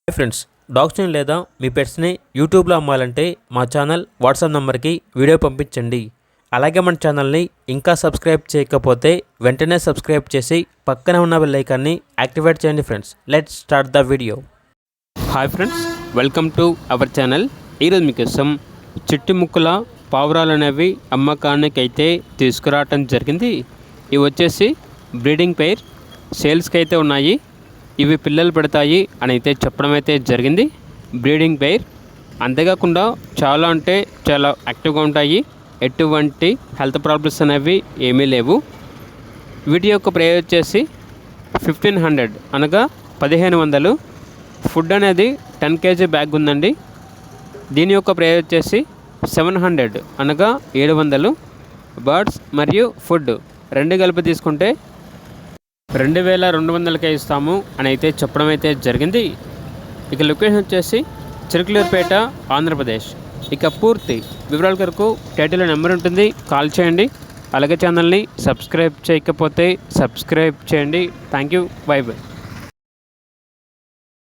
Hi friends, డాగ్స్ని లేదా మీ పెట్స్ని యూట్యూబ్లో అమ్మాలంటే మా ఛానల్ వాట్సాప్ నెంబర్కి వీడియో పంపించండి. అలాగే మన ఛానల్ని ఇంకా సబ్స్క్రైబ్ చేయకపోతే వెంటనే సబ్స్క్రైబ్ చేసి పక్కనే ఉన్న బెల్ ఐకాన్ని యాక్టివేట్ చేయండి. Friends, let's start the video. Hi friends, welcome to our channel. ఈరోజు మీకోసం చిట్టి ముక్కుల పావురాలు అనేవి అమ్మకానికి అయితే తీసుకురావటం జరిగింది. ఇవి వచ్చేసి బ్రీడింగ్ పెయిర్ సేల్స్కి అయితే ఉన్నాయి. ఇవి పిల్లలు పెడతాయి అని అయితే చెప్పడం అయితే జరిగింది. బ్రీడింగ్ పెయిర్, అంతేకాకుండా చాలా అంటే చాలా యాక్టివ్గా ఉంటాయి. ఎటువంటి హెల్త్ ప్రాబ్లమ్స్ అనేవి ఏమీ లేవు. వీటి యొక్క ప్రైస్ వచ్చేసి 1500 అనగా 1500. ఫుడ్ అనేది 10 kg బ్యాగ్ ఉందండి. దీని యొక్క ప్రైస్ వచ్చేసి 700 అనగా 700. బర్డ్స్ మరియు ఫుడ్ రెండు కలిపి తీసుకుంటే 2200కే ఇస్తాము అని అయితే చెప్పడం అయితే జరిగింది. ఇక లొకేషన్ వచ్చేసి చిరుకులూరుపేట, ఆంధ్రప్రదేశ్. ఇక పూర్తి వివరాల కొరకు టైటిల్లో నెంబర్ ఉంటుంది, కాల్ చేయండి. అలాగే ఛానల్ని సబ్స్క్రైబ్ చేయకపోతే సబ్స్క్రైబ్ చేయండి. Thank you, by by.